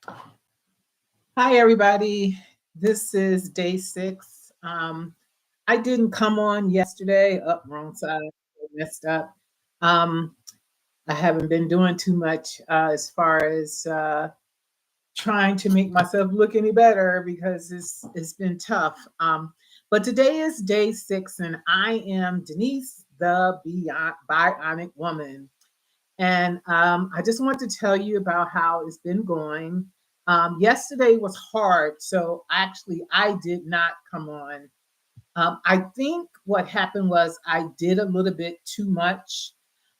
Hi, everybody. This is day 6. I didn't come on yesterday. Up, wrong side, messed up. Um, I haven't been doing too much as far as trying to make myself look any better because it's been tough. But today is day 6, and I am Denise, the Bionic Woman. And I just want to tell you about how it's been going. Yesterday was hard, so actually I did not come on. I think what happened was I did a little bit too much.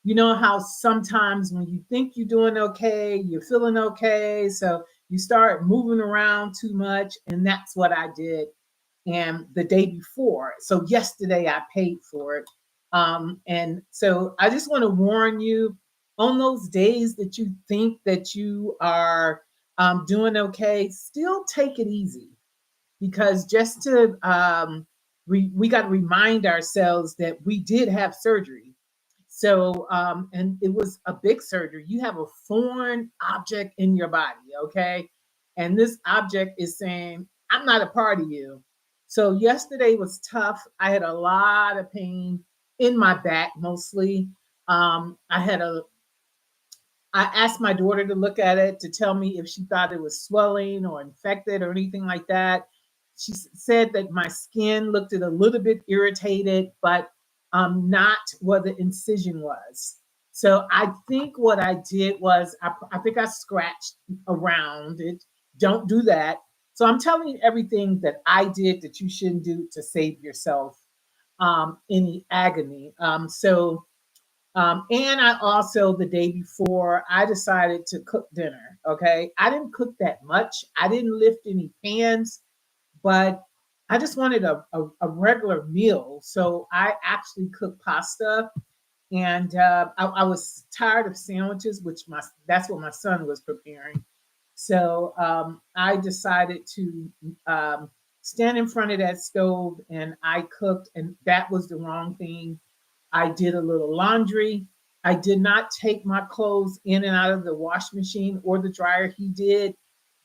You know how sometimes when you think you're doing okay, you're feeling okay, so you start moving around too much, and that's what I did. And the day before, so yesterday I paid for it. And so I just want to warn you on those days that you think that you are doing okay, still take it easy because just to we got to remind ourselves that we did have surgery. So and it was a big surgery. You have a foreign object in your body, okay? And this object is saying, I'm not a part of you. So yesterday was tough. I had a lot of pain in my back mostly. I had a I asked my daughter to look at it to tell me if she thought it was swelling or infected or anything like that. She said that my skin looked a little bit irritated, but not where the incision was. So I think what I did was I think I scratched around it. Don't do that. So I'm telling you everything that I did that you shouldn't do to save yourself any agony. And I also, the day before, I decided to cook dinner. Okay. I didn't cook that much. I didn't lift any pans, but I just wanted a regular meal. So I actually cooked pasta and I was tired of sandwiches, which that's what my son was preparing. So I decided to stand in front of that stove and I cooked, and that was the wrong thing. I did a little laundry. I did not take my clothes in and out of the wash machine or the dryer. He did,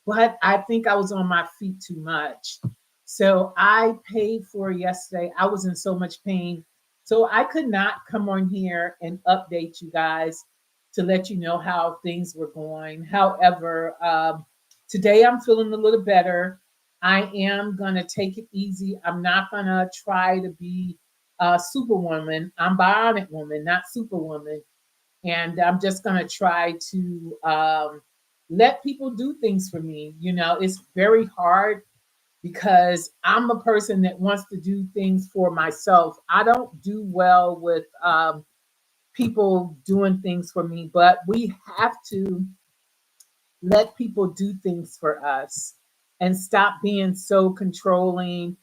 but I think I was on my feet too much. So I paid for it yesterday. I was in so much pain. So I could not come on here and update you guys to let you know how things were going. However, today I'm feeling a little better. I am going to take it easy. I'm not going to try to be Superwoman. I'm Bionic Woman, not Superwoman. And I'm just going to try to let people do things for me. You know, it's very hard because I'm a person that wants to do things for myself. I don't do well with people doing things for me, but we have to let people do things for us and stop being so controlling.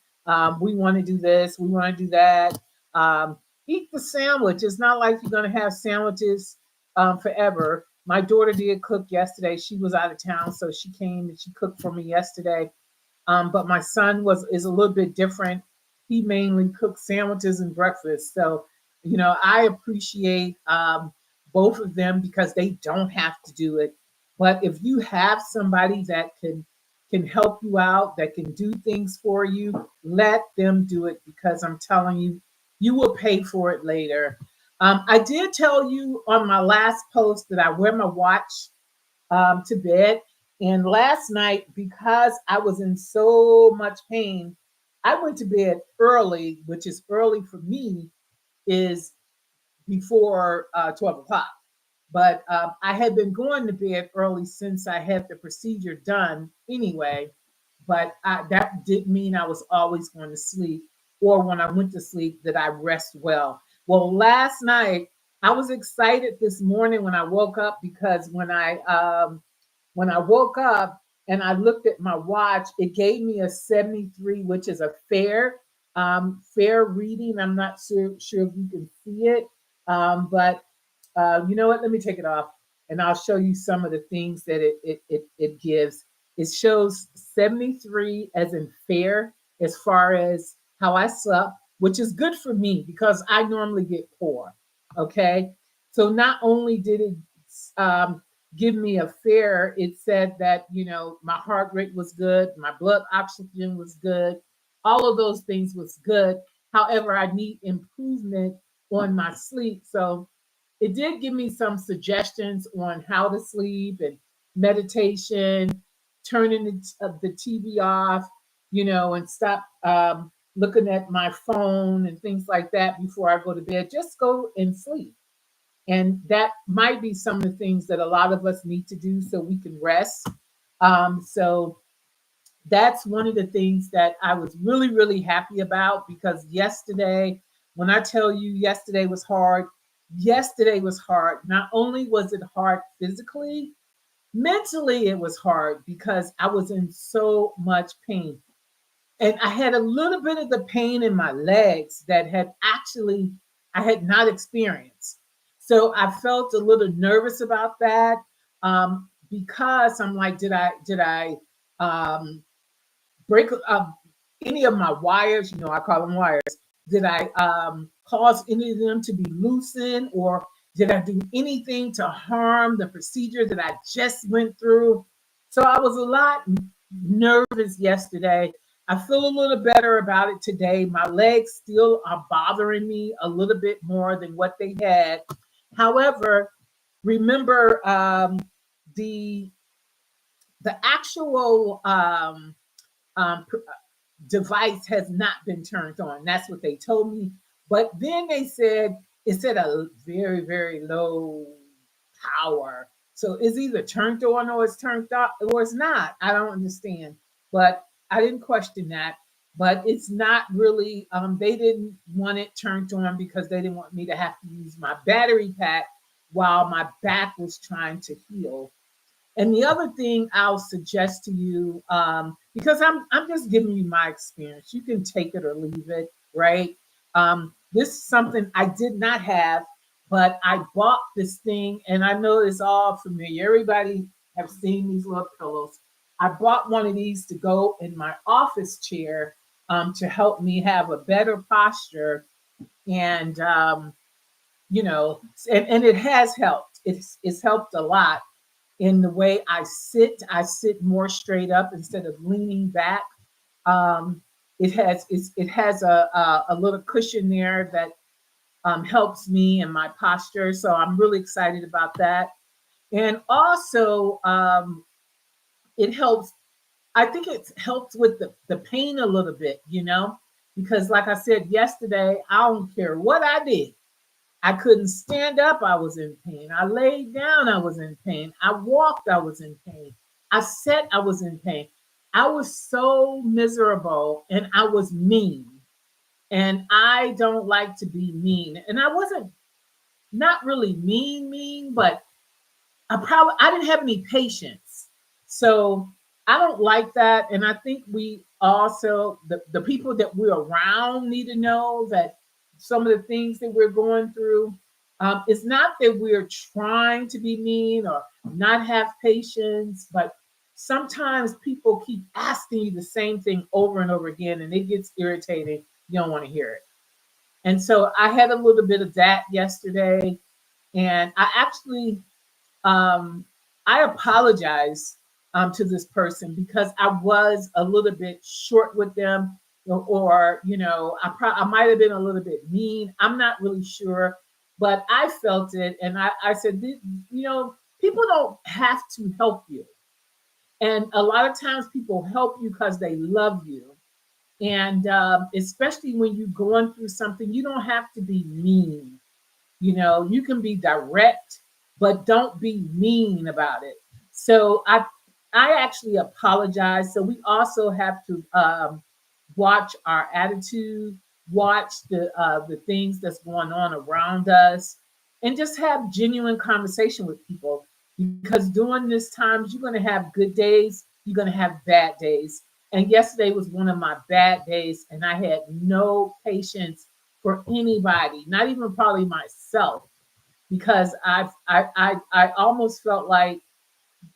We want to do this, we want to do that. Eat the sandwich. It's not like you're going to have sandwiches forever. My daughter did cook yesterday. She was out of town, so she came and she cooked for me yesterday. But my son is a little bit different. He mainly cooks sandwiches and breakfast. So, you know, I appreciate both of them because they don't have to do it. But if you have somebody that can help you out, that can do things for you, let them do it because I'm telling you, you will pay for it later. I did tell you on my last post that I wear my watch to bed. And last night, because I was in so much pain, I went to bed early, which is early for me, is before 12 o'clock. But I had been going to bed early since I had the procedure done anyway. But that didn't mean I was always going to sleep, or when I went to sleep, that I rest well. Well, last night, I was excited this morning when I woke up because when I woke up and I looked at my watch, it gave me a 73, which is a fair reading. I'm not sure if you can see it, but you know what? Let me take it off, and I'll show you some of the things that it gives. It shows 73 as in fair, as far as how I slept, which is good for me because I normally get poor. Okay, so not only did it um, give me a fair. It said that, my heart rate was good, my blood oxygen was good, all of those things was good. However, I need improvement on my sleep. So it did give me some suggestions on how to sleep and meditation, turning the TV off, and stop looking at my phone and things like that before I go to bed. Just go and sleep. And that might be some of the things that a lot of us need to do so we can rest. So that's one of the things that I was really, really happy about, because yesterday, when I tell you yesterday was hard. Not only was it hard physically, mentally, it was hard because I was in so much pain. And I had a little bit of the pain in my legs that I had not experienced. So I felt a little nervous about that, because I'm like, did I break any of my wires? I call them wires. Did I cause any of them to be loosened, or did I do anything to harm the procedure that I just went through? So I was a lot nervous yesterday. I feel a little better about it today. My legs still are bothering me a little bit more than what they had. However, remember, the actual device has not been turned on. That's what they told me. But then they said it's at a very, very low power. So it's either turned on or it's turned off or it's not. I don't understand. But I didn't question that. But it's not really, they didn't want it turned on because they didn't want me to have to use my battery pack while my back was trying to heal. And the other thing I'll suggest to you, because I'm just giving you my experience, you can take it or leave it, right? This is something I did not have, but I bought this thing, and I know it's all familiar. Everybody have seen these little pillows. I bought one of these to go in my office chair, to help me have a better posture, and and it has helped. It's helped a lot in the way I sit. I sit more straight up instead of leaning back. Um, it has a little cushion there that helps me in my posture. So I'm really excited about that. And also, it helps. I think it helps with the pain a little bit, because like I said yesterday, I don't care what I did. I couldn't stand up, I was in pain. I laid down, I was in pain. I walked, I was in pain. I sat, I was in pain. I was so miserable and I was mean. And I don't like to be mean. And I wasn't not really mean, but I didn't have any patience. So I don't like that. And I think we also the people that we're around need to know that some of the things that we're going through, it's not that we're trying to be mean or not have patience, but sometimes people keep asking you the same thing over and over again, and it gets irritating. You don't want to hear it. And so I had a little bit of that yesterday, and I actually um, I apologize to this person because I was a little bit short with them, or I might have been a little bit mean. I'm not really sure, but I felt it, and I said, people don't have to help you, and a lot of times people help you because they love you, and especially when you're going through something, you don't have to be mean. You can be direct, but don't be mean about it. So I actually apologize. So we also have to watch our attitude, watch the things that's going on around us, and just have genuine conversation with people. Because during this times, you're going to have good days, you're going to have bad days. And yesterday was one of my bad days, and I had no patience for anybody, not even probably myself, because I almost felt like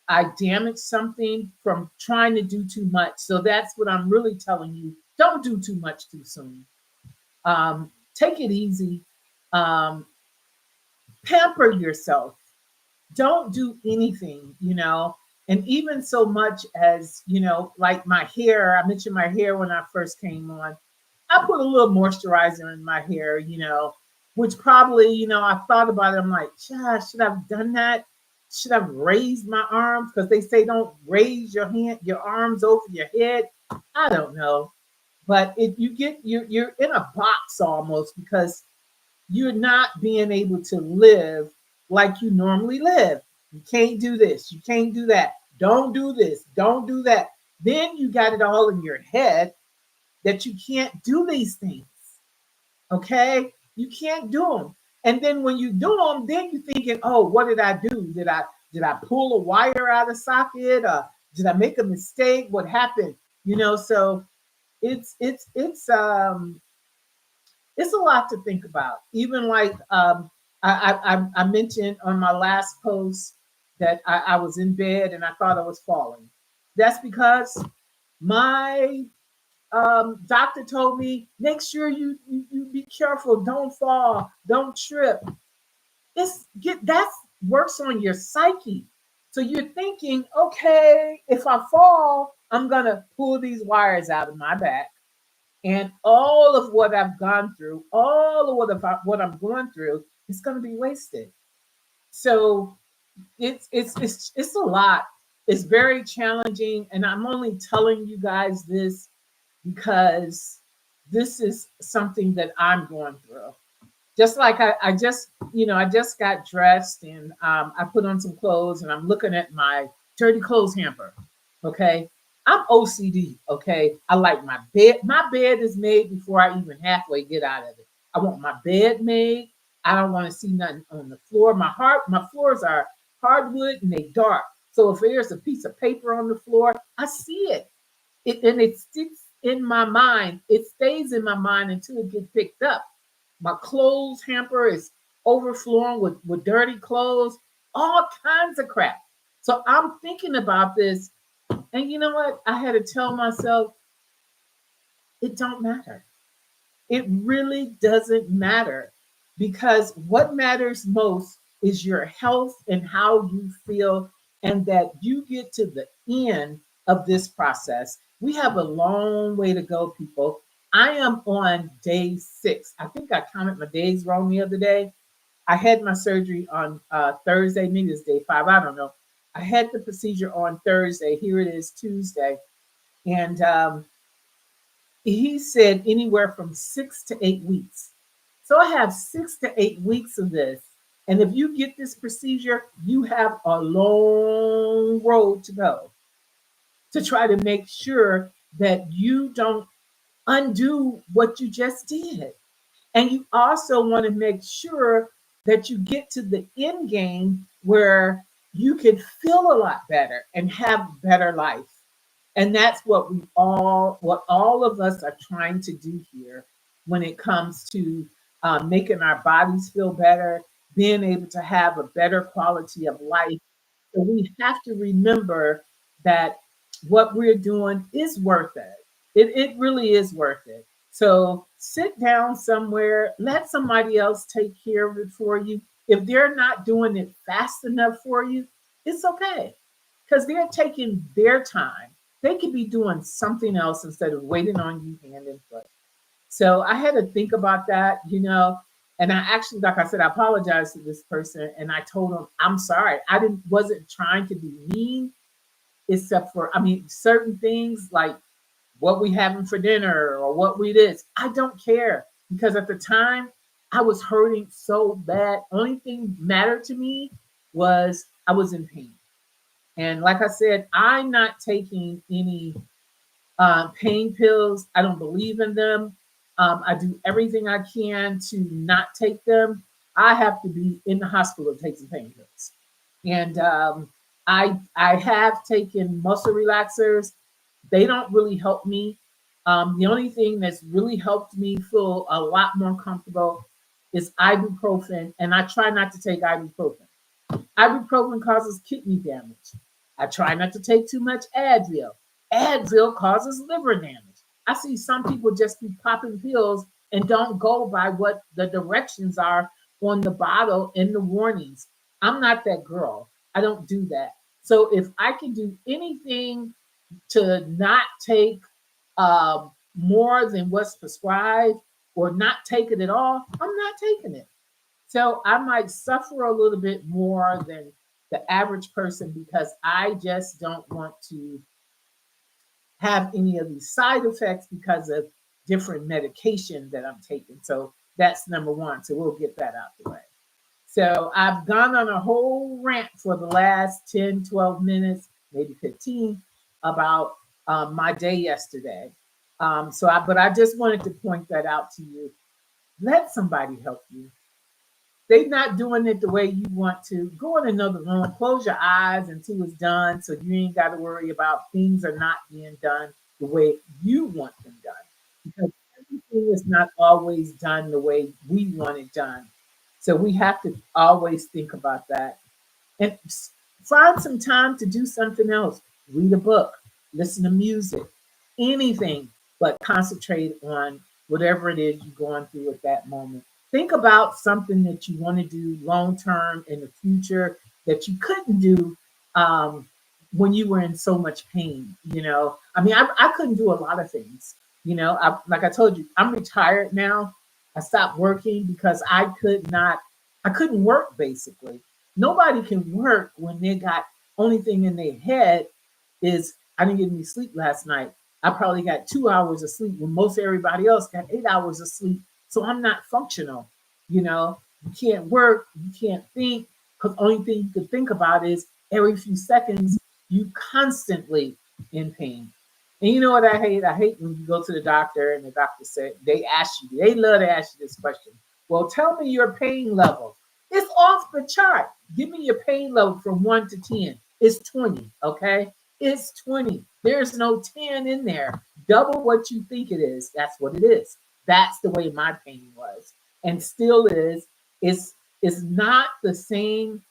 I damaged something from trying to do too much. So that's what I'm really telling you. Don't do too much too soon. Take it easy. Um, Pamper yourself. don't do anything, you know. And even so much as, you know, like my hair, I mentioned my hair when I first came on. I put a little moisturizer in my hair, you know, which probably, you know, I thought about it. I'm like, should I have done that? Should I have raised my arms? Because they say don't raise your arms over your head. I don't know. But if you get you're in a box almost because you're not being able to live like you normally live. You can't do this, you can't do that, don't do this, don't do that. Then you got it all in your head that you can't do these things. Okay? You can't do them. And then when you do them, then you're thinking, oh, what did I do? Did I pull a wire out of socket? Did I make a mistake? What happened? You know, so it's it's a lot to think about. Even like I mentioned on my last post that I was in bed and I thought I was falling. That's because my doctor told me make sure you be careful, don't fall, don't trip. It's get that's works on your psyche. So you're thinking, okay, if I fall, I'm gonna pull these wires out of my back and all of what I've gone through, all of what I'm going through, is going to be wasted. So it's a lot. It's very challenging, and I'm only telling you guys this because this is something that I'm going through. Just like I just, you know, I just got dressed and I put on some clothes and I'm looking at my dirty clothes hamper. Okay. I'm OCD. Okay. I like my bed. My bed is made before I even halfway get out of it. I want my bed made. I don't want to see nothing on the floor. My floors are hardwood and they dark. So if there's a piece of paper on the floor, I see it. And it sticks in my mind. It stays in my mind until it gets picked up. My clothes hamper is overflowing with dirty clothes, all kinds of crap. So I'm thinking about this, and you know what? I had to tell myself it don't matter. It really doesn't matter because what matters most is your health and how you feel, and that you get to the end of this process. We have a long way to go, people. I am on day 6. I think I counted my days wrong the other day. I had my surgery on Thursday, maybe it's day 5, I don't know. I had the procedure on Thursday. Here it is, Tuesday. And he said anywhere from 6 to 8 weeks. So I have 6 to 8 weeks of this. And if you get this procedure, you have a long road to go to try to make sure that you don't undo what you just did. And you also want to make sure that you get to the end game where you can feel a lot better and have better life. And that's what all of us are trying to do here when it comes to making our bodies feel better, being able to have a better quality of life. So we have to remember that what we're doing is worth it. It really is worth it. So sit down somewhere, let somebody else take care of it for you. If they're not doing it fast enough for you, it's okay because they're taking their time. They could be doing something else instead of waiting on you hand and foot. So I had to think about that, you know. And I actually, like I said, I apologized to this person and I told him, I'm sorry. I didn't wasn't trying to be mean, except for I mean, certain things like what we having for dinner or what we this. I don't care because at the time I was hurting so bad. Only thing mattered to me was I was in pain. And like I said, I'm not taking any pain pills. I don't believe in them. I do everything I can to not take them. I have to be in the hospital to take some pain pills. And I have taken muscle relaxers. They don't really help me. The only thing that's really helped me feel a lot more comfortable is ibuprofen, and I try not to take ibuprofen. Ibuprofen causes kidney damage. I try not to take too much Advil. Advil causes liver damage. I see some people just be popping pills and don't go by what the directions are on the bottle and the warnings. I'm not that girl. I don't do that. So if I can do anything to not take more than what's prescribed or not take it at all, I'm not taking it. So I might suffer a little bit more than the average person because I just don't want to have any of these side effects because of different medication that I'm taking. So that's number one. So we'll get that out the way. So I've gone on a whole rant for the last 10, 12 minutes, maybe 15, about my day yesterday. But I just wanted to point that out to you. Let somebody help you. They're not doing it the way you want to. Go in another room, close your eyes until it's done so you ain't got to worry about things are not being done the way you want them done. Because everything is not always done the way we want it done. So we have to always think about that and find some time to do something else. Read a book, listen to music, anything, but concentrate on whatever it is you're going through at that moment. Think about something that you want to do long term in the future that you couldn't do um, when you were in so much pain. I mean, I couldn't do a lot of things. Like I told you, I'm retired now. I stopped working because I couldn't work basically. Nobody can work when they got only thing in their head is I didn't get any sleep last night. I probably got 2 hours of sleep when most everybody else got 8 hours of sleep. So I'm not functional. You can't work, you can't think, because only thing you can think about is every few seconds you constantly in pain. And you know what I hate? I hate when you go to the doctor and the doctor said they love to ask you this question. Well, tell me your pain level. It's off the chart. Give me your pain level from 1 to 10. It's 20, okay? It's 20. There's no 10 in there. Double what you think it is. That's what it is. That's the way my pain was and still is. It's not the same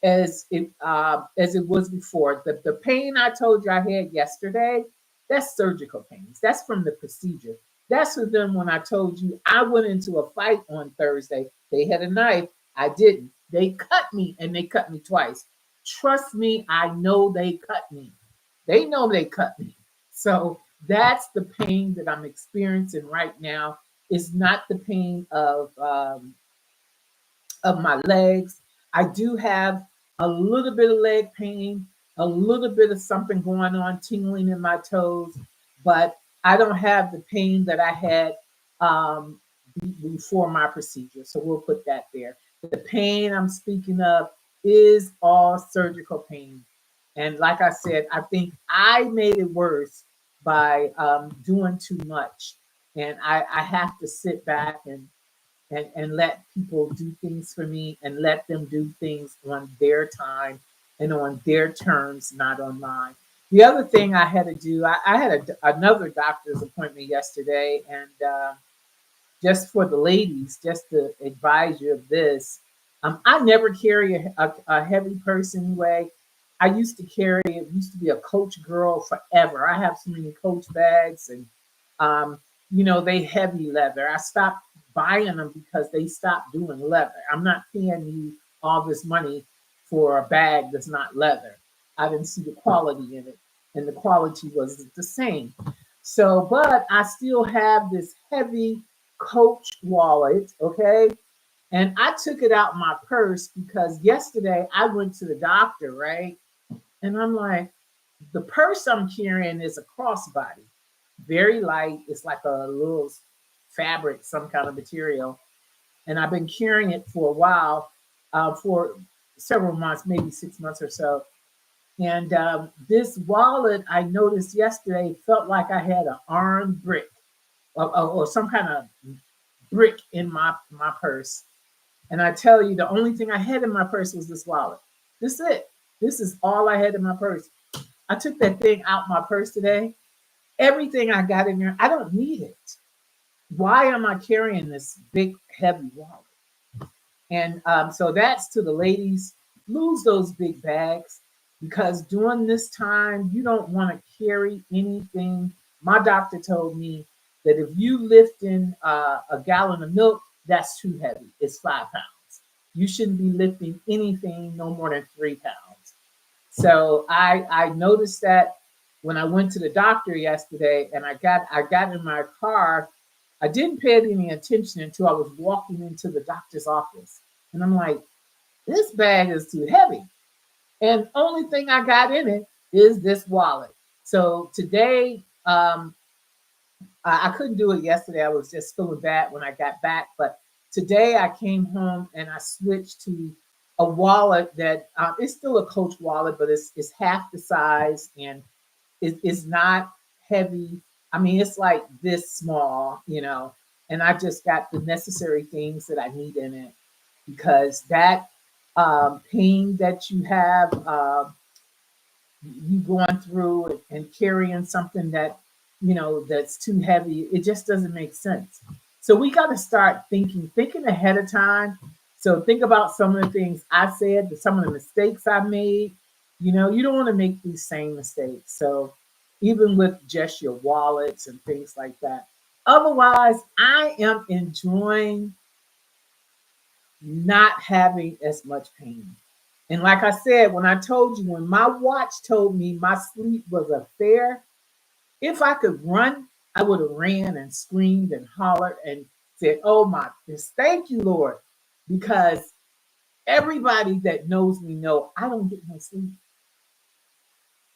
as it was before. The pain I told you I had yesterday, that's surgical pains. That's from the procedure. That's for them when I told you I went into a fight on Thursday. They had a knife. I didn't. They cut me and they cut me twice. Trust me, I know they cut me. They know they cut me. So that's the pain that I'm experiencing right now. It's not the pain of my legs. I do have a little bit of leg pain, a little bit of something going on, tingling in my toes, but I don't have the pain that I had before my procedure. So we'll put that there. The pain I'm speaking of is all surgical pain. And like I said, I think I made it worse by doing too much. And I have to sit back and let people do things for me and let them do things on their time and on their terms, not on mine. The other thing I had to do, I had another doctor's appointment yesterday, and just for the ladies, just to advise you of this, I never carry a heavy purse anyway. I used to carry it, used to be a Coach girl forever. I have so many Coach bags, and they heavy leather. I stopped buying them because they stopped doing leather. I'm not paying you all this money for a bag that's not leather. I didn't see the quality in it, and the quality was the same. So, but I still have this heavy Coach wallet, okay? And I took it out my purse because yesterday I went to the doctor, right? And I'm like, the purse I'm carrying is a crossbody, very light. It's like a little fabric, some kind of material. And I've been carrying it for a while, for several months, maybe 6 months or so. And this wallet I noticed yesterday felt like I had an armed brick or some kind of brick in my purse. And I tell you, the only thing I had in my purse was this wallet. This is it. This is all I had in my purse. I took that thing out my purse today. Everything I got in there, I don't need it. Why am I carrying this big, heavy wallet? And so that's to the ladies. Lose those big bags because during this time, you don't want to carry anything. My doctor told me that if you lift in a gallon of milk, that's too heavy. It's 5 pounds. you shouldn't be lifting anything no more than 3 pounds. So I noticed that when I went to the doctor yesterday and I got in my car, I didn't pay any attention until I was walking into the doctor's office. And I'm like, this bag is too heavy. And only thing I got in it is this wallet. So today, I couldn't do it yesterday. I was just feeling bad when I got back. But today I came home and I switched to a wallet that it's still a Coach wallet, but it's half the size and it's not heavy. I mean, it's like this small, and I just got the necessary things that I need in it because that pain that you have, you going through and carrying something that that's too heavy, it just doesn't make sense. So we got to start thinking ahead of time. So think about some of the things I said, some of the mistakes I made. You don't want to make these same mistakes. So even with just your wallets and things like that. Otherwise, I am enjoying not having as much pain. And like I said, when I told you, when my watch told me my sleep was a fair, if I could run, I would have ran and screamed and hollered and said, oh my, just thank you, Lord. Because everybody that knows me know I don't get no sleep.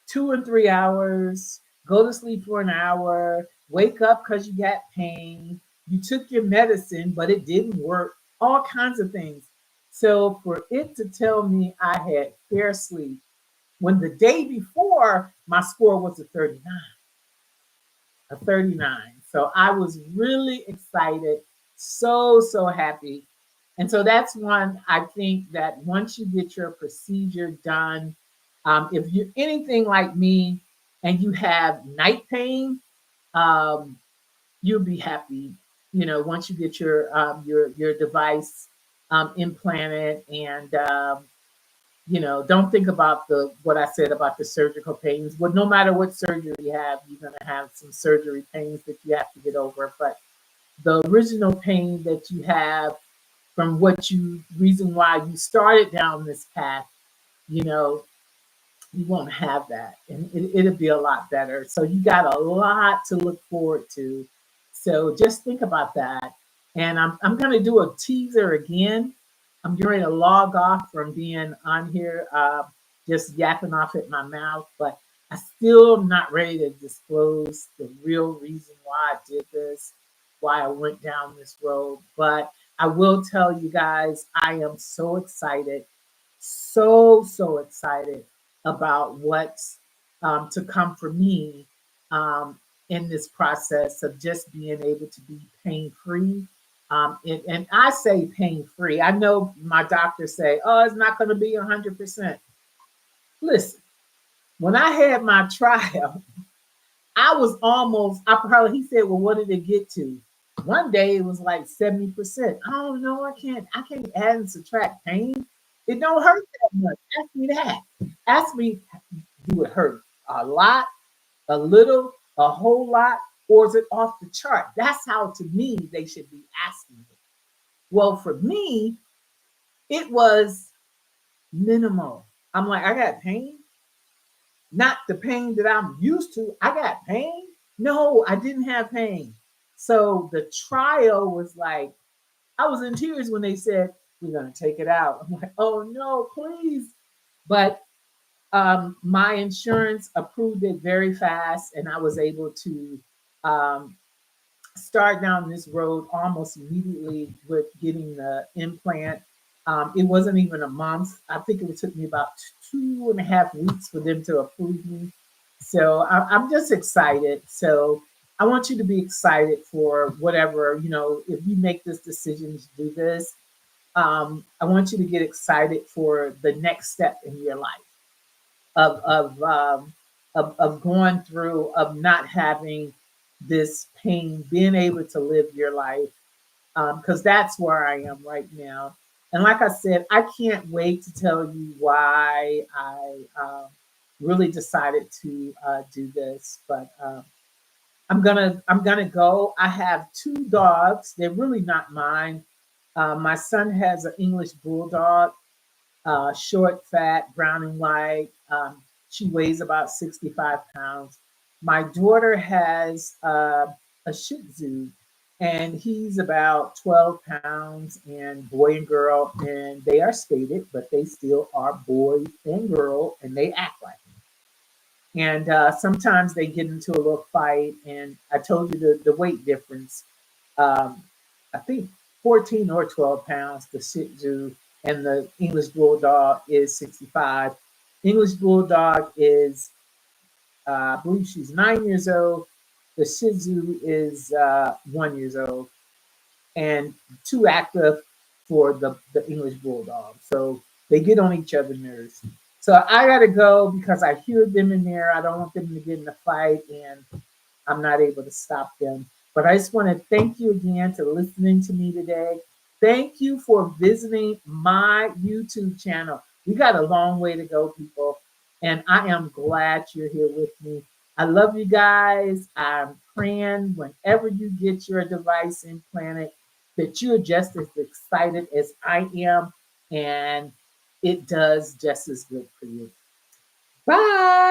2 and 3 hours, go to sleep for an hour, wake up because you got pain. You took your medicine, but it didn't work. All kinds of things. So for it to tell me I had fair sleep when the day before my score was a 39. So I was really excited, so happy. And so that's one I think that once you get your procedure done, if you're anything like me and you have night pain, um, you'll be happy. Once you get your device implanted, and don't think about the what I said about the surgical pains. Well, no matter what surgery you have, you're gonna have some surgery pains that you have to get over. But the original pain that you have from reason why you started down this path, you know, you won't have that, and it'll be a lot better. So you got a lot to look forward to. So just think about that. And I'm going to do a teaser again. I'm going to log off from being on here, just yapping off at my mouth, but I still am not ready to disclose the real reason why I did this, why I went down this road. But I will tell you guys, I am so excited, so excited about what's to come for me um, in this process of just being able to be pain free. And I say pain free. I know my doctors say, "Oh, it's not going to be 100%." Listen, when I had my trial, I was almost. I probably he said, "Well, what did it get to?" One day it was like 70%. I don't know. I can't add and subtract pain. It don't hurt that much. Ask me that. Ask me, do it hurt a lot, a little, a whole lot, or is it off the chart? That's how to me they should be asking me. Well, for me, it was minimal. I'm like, I got pain, not the pain that I'm used to. I got pain. No, I didn't have pain. So the trial was like, I was in tears when they said, we're going to take it out. I'm like, oh no, please. But my insurance approved it very fast, and I was able to um, start down this road almost immediately with getting the implant. It wasn't even a month. I think it took me about 2.5 weeks for them to approve me. So I'm just excited. So I want you to be excited for whatever, if you make this decision to do this, I want you to get excited for the next step in your life of of going through, of not having this pain, being able to live your life, because that's where I am right now. And like I said, I can't wait to tell you why I really decided to do this. But I'm gonna go. I have two dogs. They're really not mine. My son has an English bulldog, short, fat, brown and white. She weighs about 65 pounds. My daughter has a Shih Tzu, and he's about 12 pounds, and boy and girl, and they are stated, but they still are boy and girl, and they act like it. And sometimes they get into a little fight, and I told you the weight difference. um, I think 14 or 12 pounds. The Shih Tzu and the English Bulldog is 65. English Bulldog is, I believe she's 9 years old. The Shih Tzu is 1 years old, and too active for the English Bulldog. So they get on each other's nerves. So I gotta go because I hear them in there. I don't want them to get in a fight, and I'm not able to stop them. But I just want to thank you again for listening to me today. Thank you for visiting my YouTube channel. We got a long way to go, people. And I am glad you're here with me. I love you guys. I'm praying whenever you get your device implanted that you're just as excited as I am. And it does just as good for you. Bye.